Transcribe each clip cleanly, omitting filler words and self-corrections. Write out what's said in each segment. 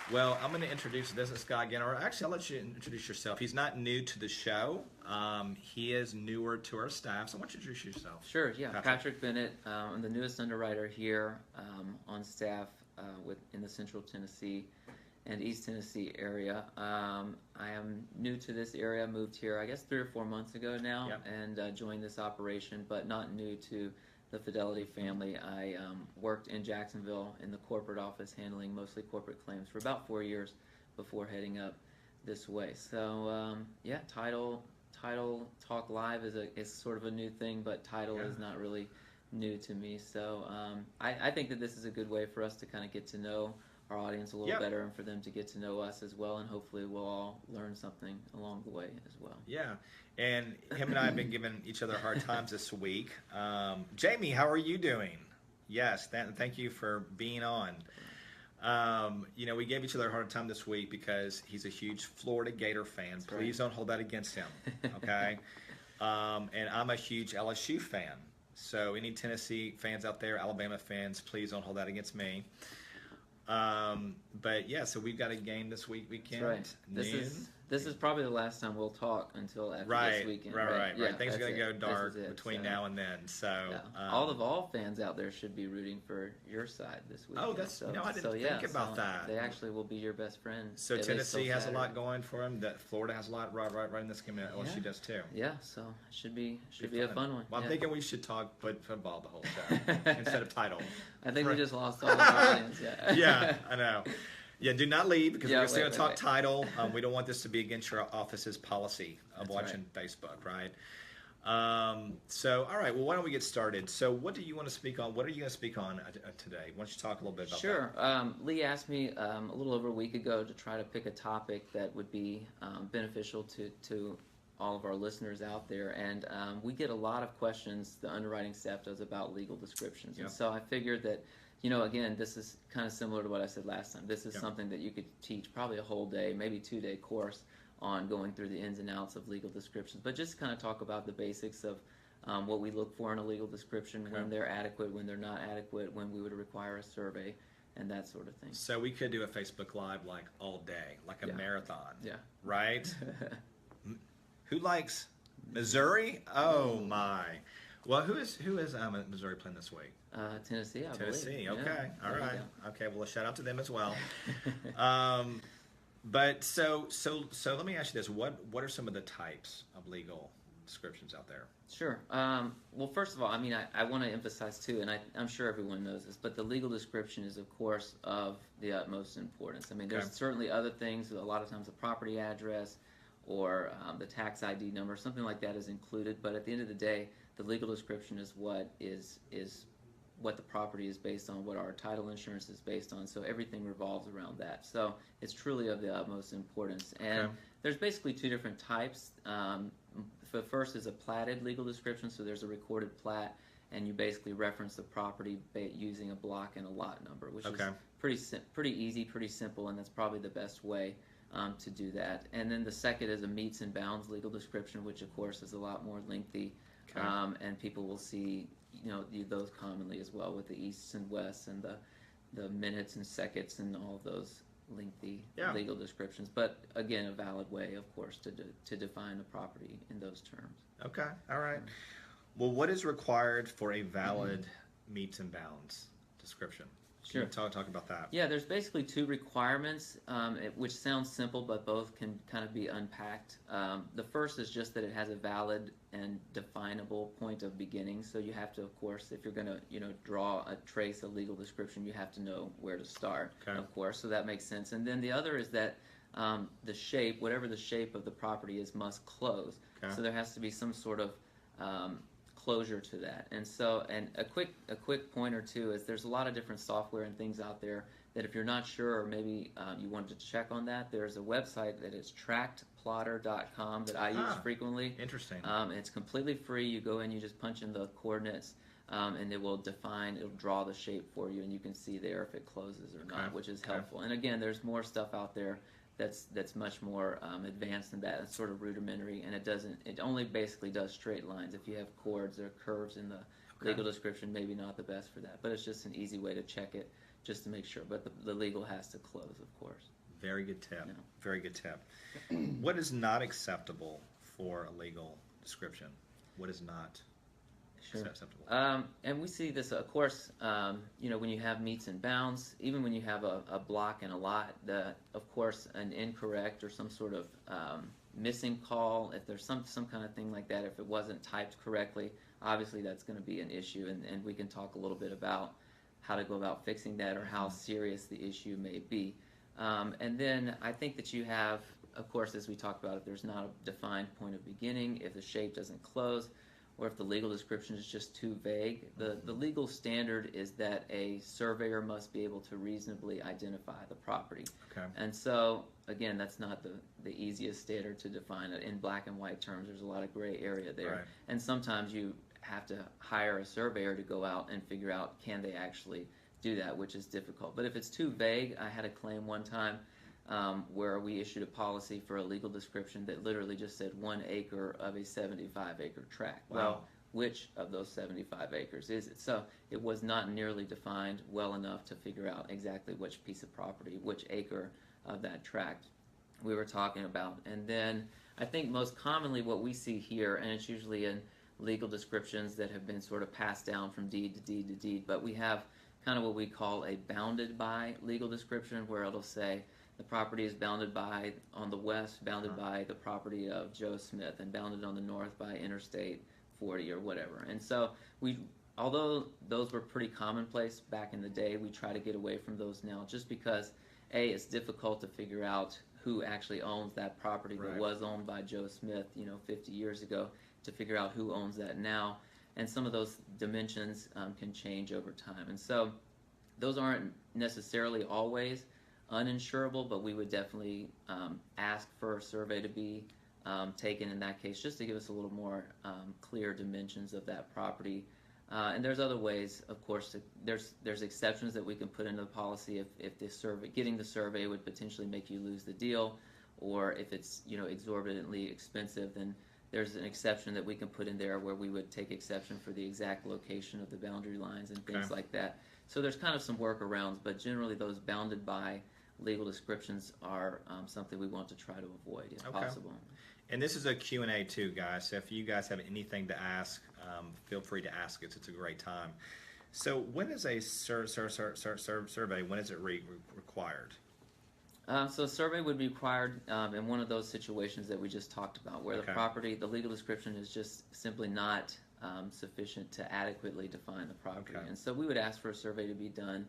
Well, I'm going to introduce this guy again, or actually, I'll let you introduce yourself. He's not new to the show. He is newer to our staff. So why don't you introduce yourself? Sure, yeah. Patrick Bennett. I'm the newest underwriter here on staff in the Central Tennessee and East Tennessee area. I am new to this area. I moved here, I guess, 3 or 4 months ago now, and joined this operation, but not new to the Fidelity family. I worked in Jacksonville in the corporate office, handling mostly corporate claims for about 4 years before heading up this way. So yeah, title talk live is sort of a new thing, but title is not really new to me. So I think that this is a good way for us to kind of get to know our audience a little better, and for them to get to know us as well, and hopefully we'll all learn something along the way as well. Yeah, and him and I have been giving each other hard times this week. Jamie, how are you doing? Yes, thank you for being on. We gave each other a hard time this week because he's a huge Florida Gator fan. That's Please don't hold that against him, okay? And I'm a huge LSU fan. So any Tennessee fans out there, Alabama fans, please don't hold that against me. But yeah, so we've got a game this weekend. That's right. This is probably the last time we'll talk until after this weekend. Right. Yeah, Things are going to go dark between so, now and then. So all of all fans out there should be rooting for your side this weekend. Oh, I didn't think about that. They actually will be your best friends. So Tennessee has a lot going for them. That Florida has a lot right in this game. LSU does too. Yeah, so it should be a fun one. Well, I'm thinking we should talk football the whole show instead of title. I think we just lost all of our audience. Yeah, I know. Yeah, do not leave because we're still going to talk title. We don't want this to be against your office's policy of watching Facebook, right? So, all right. Well, why don't we get started? So, what do you want to speak on? What are you going to speak on today? Why don't you talk a little bit about that? Sure. Lee asked me a little over a week ago to try to pick a topic that would be beneficial to all of our listeners out there, and we get a lot of questions, the underwriting staff does, about legal descriptions. And so I figured that, again, this is kind of similar to what I said last time. This is something that you could teach probably a whole day, maybe 2-day course on going through the ins and outs of legal descriptions, but just kind of talk about the basics of what we look for in a legal description, when they're adequate, when they're not adequate, when we would require a survey, and that sort of thing. So we could do a Facebook Live like all day, like a marathon. Yeah. Right? Who likes Missouri? Oh my! Well, who is Missouri playing this week? Tennessee, I believe. Tennessee. Okay. Yeah. All right. Okay. Well, a shout out to them as well. But so let me ask you this: what are some of the types of legal descriptions out there? Sure. Well, first of all, I want to emphasize too, and I'm sure everyone knows this, but the legal description is, of course, of the utmost importance. There's certainly other things. A lot of times, the property address or the tax ID number, something like that is included. But at the end of the day, the legal description is what the property is based on, what our title insurance is based on. So everything revolves around that. So it's truly of the utmost importance. And there's basically 2 different types. The first is a platted legal description. So there's a recorded plat, and you basically reference the property using a block and a lot number, which is pretty easy, pretty simple, and that's probably the best way to do that. And then the second is a meets and bounds legal description, which of course is a lot more lengthy, and people will see those commonly as well, with the easts and wests and the minutes and seconds and all of those lengthy legal descriptions. But again, a valid way, of course, to define a property in those terms. Okay, all right. Well, what is required for a valid meets and bounds description? Can you talk about that? Yeah, there's basically 2 requirements, which sounds simple, but both can kind of be unpacked. The first is just that it has a valid and definable point of beginning. So you have to, of course, if you're going to trace a legal description, you have to know where to start, of course. So that makes sense. And then the other is that the shape, whatever the shape of the property is, must close. So there has to be some sort of closure to that. And so, and a quick point or two is there's a lot of different software and things out there that if you're not sure, or maybe you wanted to check on that, there's a website that is trackedplotter.com that I use frequently. Interesting. It's completely free. You go in, you just punch in the coordinates, and it'll draw the shape for you, and you can see there if it closes or not, which is helpful. And again, there's more stuff out there that's much more advanced than that. It's sort of rudimentary, and it only basically does straight lines. If you have chords or curves in the legal description, maybe not the best for that, but it's just an easy way to check it, just to make sure. But the legal has to close, of course. Very good tip. No. Very good tip. What is not acceptable for a legal description? What is not acceptable? And we see this, of course, when you have meets and bounds, even when you have a block and a lot, of course, an incorrect or some sort of missing call, if there's some kind of thing like that, if it wasn't typed correctly, obviously that's going to be an issue, and we can talk a little bit about how to go about fixing that or how serious the issue may be. And then I think that you have, of course, as we talked about, if there's not a defined point of beginning, if the shape doesn't close, or if the legal description is just too vague. The legal standard is that a surveyor must be able to reasonably identify the property. Okay. And so, again, that's not the easiest standard to define. In black and white terms, there's a lot of gray area there. Right. And sometimes you have to hire a surveyor to go out and figure out, can they actually do that, which is difficult. But if it's too vague, I had a claim one time where we issued a policy for a legal description that literally just said 1 acre of a 75-acre tract. Wow. Well, which of those 75 acres is it? So it was not nearly defined well enough to figure out exactly which piece of property, which acre of that tract we were talking about. And then I think most commonly what we see here, and it's usually in legal descriptions that have been sort of passed down from deed to deed to deed, but we have kind of what we call a bounded by legal description, where it'll say the property is bounded by, on the west, bounded by the property of Joe Smith, and bounded on the north by Interstate 40 or whatever. And so although those were pretty commonplace back in the day, we try to get away from those now, just because it's difficult to figure out who actually owns that property that was owned by Joe Smith 50 years ago, to figure out who owns that now. And some of those dimensions can change over time. And so those aren't necessarily always uninsurable, but we would definitely ask for a survey to be taken in that case, just to give us a little more clear dimensions of that property. And there's other ways, of course. There's exceptions that we can put into the policy if the survey, getting the survey would potentially make you lose the deal, or if it's exorbitantly expensive, then there's an exception that we can put in there where we would take exception for the exact location of the boundary lines and things like that. So there's kind of some workarounds, but generally those bounded by legal descriptions are something we want to try to avoid if possible. And this is a Q&A too, guys. So if you guys have anything to ask, feel free to ask us. It's a great time. So when is a survey, when is it required? So a survey would be required in one of those situations that we just talked about, where the property, the legal description is just simply not sufficient to adequately define the property. And so we would ask for a survey to be done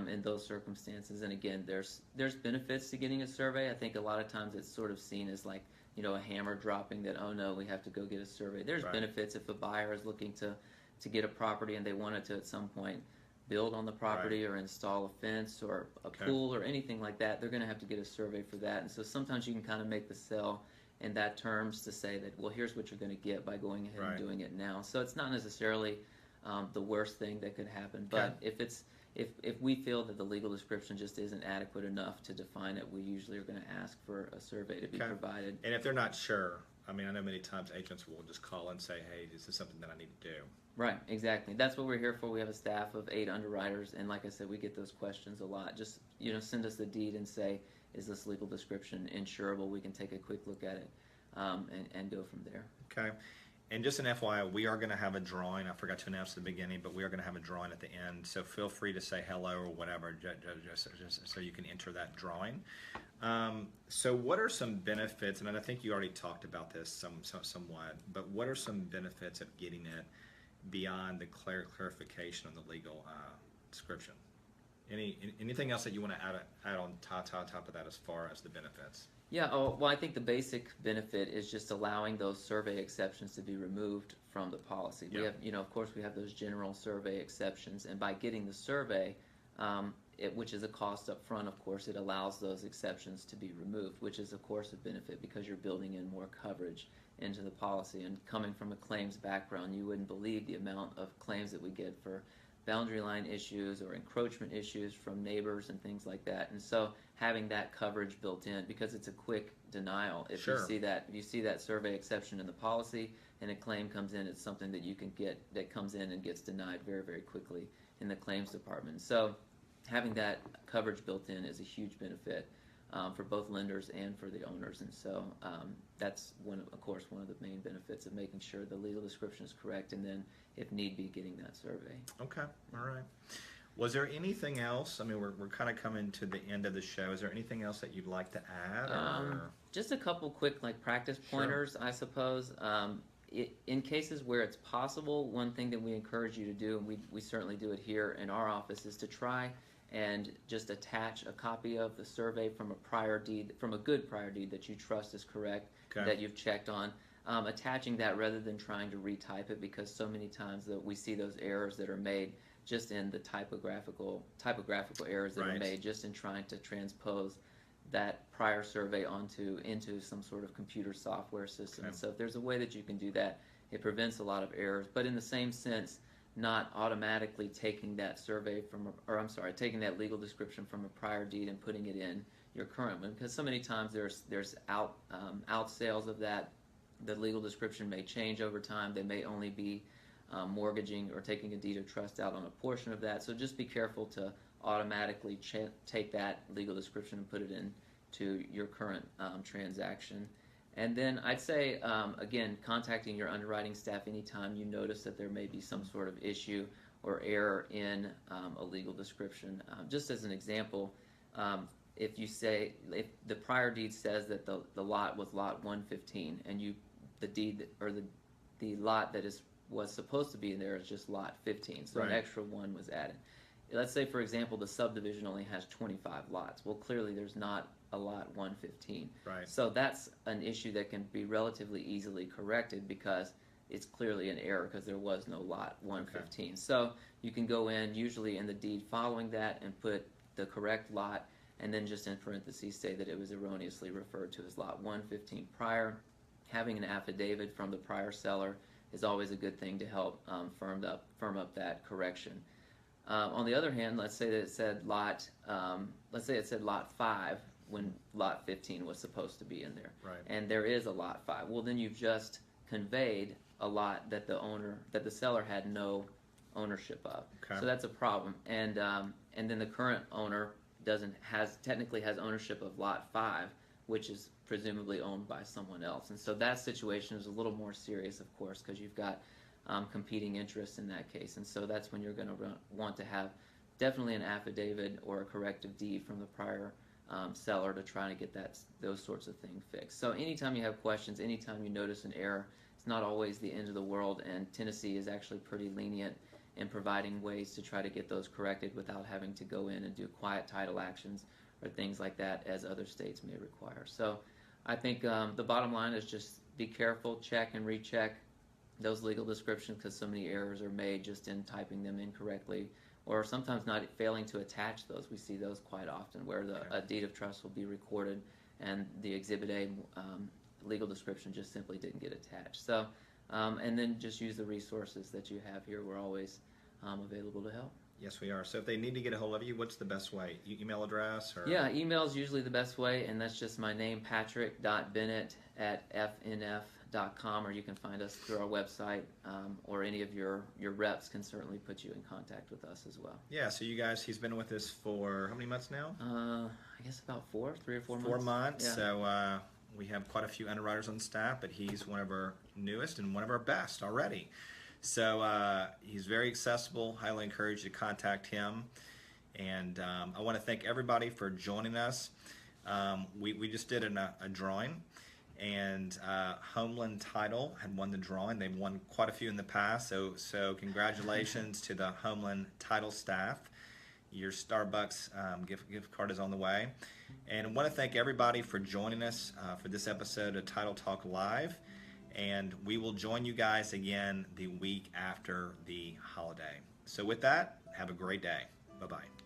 in those circumstances. And again, there's benefits to getting a survey. I think a lot of times it's sort of seen as like, a hammer dropping that, oh no, we have to go get a survey. There's benefits if a buyer is looking to get a property and they wanted to at some point build on the property or install a fence or a pool or anything like that. They're going to have to get a survey for that. And so sometimes you can kind of make the sell in that terms to say that, well, here's what you're going to get by going ahead and doing it now. So it's not necessarily the worst thing that could happen. But if we feel that the legal description just isn't adequate enough to define it, we usually are going to ask for a survey to be provided. And if they're not sure, I mean, I know many times agents will just call and say, hey, this is something that I need to do. Right, exactly. That's what we're here for. We have a staff of 8 underwriters, and like I said, we get those questions a lot. Just, send us the deed and say, is this legal description insurable? We can take a quick look at it and go from there. Okay. And just an FYI, we are going to have a drawing. I forgot to announce at the beginning, but we are going to have a drawing at the end. So feel free to say hello or whatever, just so you can enter that drawing. So what are some benefits, and I think you already talked about this somewhat, but what are some benefits of getting it beyond the clarification on the legal description? Anything else that you want to add on top of that as far as the benefits? Yeah, well, I think the basic benefit is just allowing those survey exceptions to be removed from the policy. We have, of course, we have those general survey exceptions, and by getting the survey, which is a cost up front, of course, it allows those exceptions to be removed, which is, of course, a benefit because you're building in more coverage into the policy. And coming from a claims background, you wouldn't believe the amount of claims that we get for boundary line issues or encroachment issues from neighbors and things like that. And so having that coverage built in, because it's a quick denial. If you see that survey exception in the policy and a claim comes in, it's something that you can get that comes in and gets denied very, very quickly in the claims department. So having that coverage built in is a huge benefit. for both lenders and for the owners. And so that's of course one of the main benefits of making sure the legal description is correct, and then if need be, getting that survey. Okay, all right. Was there anything else? I mean, we're kind of coming to the end of the show. Is there anything else that you'd like to add? Just a couple quick practice pointers, sure. I suppose. In cases where it's possible, one thing that we encourage you to do, and we certainly do it here in our office, is to try and just attach a copy of the survey from a prior deed, from a good prior deed that you trust is correct, that you've checked on. Attaching that rather than trying to retype it, because so many times that we see those errors that are made just in the typographical errors that are made just in trying to transpose that prior survey into some sort of computer software system. So if there's a way that you can do that, it prevents a lot of errors. But in the same sense, not automatically taking that survey taking that legal description from a prior deed and putting it in your current one, because so many times there's out sales of that. The legal description may change over time. They may only be mortgaging or taking a deed of trust out on a portion of that. So just be careful to automatically take that legal description and put it into your current transaction. And then I'd say, again, contacting your underwriting staff anytime you notice that there may be some sort of issue or error in a legal description. Just as an example, if the prior deed says that the lot was lot 115, and the deed or the lot that was supposed to be in there is just lot 15, so an extra one was added. Let's say, for example, the subdivision only has 25 lots. Well, clearly there's not a lot 115. Right. So that's an issue that can be relatively easily corrected, because it's clearly an error because there was no lot 115. Okay. So you can go in, usually in the deed following that, and put the correct lot, and then just in parentheses say that it was erroneously referred to as lot 115 prior. Having an affidavit from the prior seller is always a good thing to help firm up that correction. On the other hand, let's say that it said lot 5 when lot 15 was supposed to be in there, and there is a lot 5. Well, then you've just conveyed a lot that the seller had no ownership of. Okay. So that's a problem, and then the current owner technically has ownership of lot 5, which is presumably owned by someone else. And so that situation is a little more serious, of course, because you've got competing interests in that case. And so that's when you're going to want to have definitely an affidavit or a corrective deed from the prior seller to try to get those sorts of things fixed. So anytime you have questions, anytime you notice an error, it's not always the end of the world, and Tennessee is actually pretty lenient in providing ways to try to get those corrected without having to go in and do quiet title actions or things like that, as other states may require. So I think the bottom line is just be careful, check and recheck those legal descriptions, because so many errors are made just in typing them incorrectly, or sometimes not failing to attach those. We see those quite often, where a deed of trust will be recorded and the Exhibit A legal description just simply didn't get attached. So, and then just use the resources that you have here. We're always available to help. Yes, we are. So if they need to get a hold of you, what's the best way? Email address? Or? Yeah, email is usually the best way, and that's just my name, patrick.bennett@fnf.com, or you can find us through our website, or any of your reps can certainly put you in contact with us as well. Yeah, so you guys, he's been with us for how many months now? I guess about 3 or 4 months. 4 months. Yeah. So we have quite a few underwriters on staff, but he's one of our newest and one of our best already. So he's very accessible. Highly encourage you to contact him. And I want to thank everybody for joining us. We just did a drawing, and Homeland Title had won the drawing. They've won quite a few in the past. So congratulations to the Homeland Title staff. Your Starbucks gift card is on the way. And I want to thank everybody for joining us for this episode of Title Talk Live. And we will join you guys again the week after the holiday. So with that, have a great day. Bye-bye.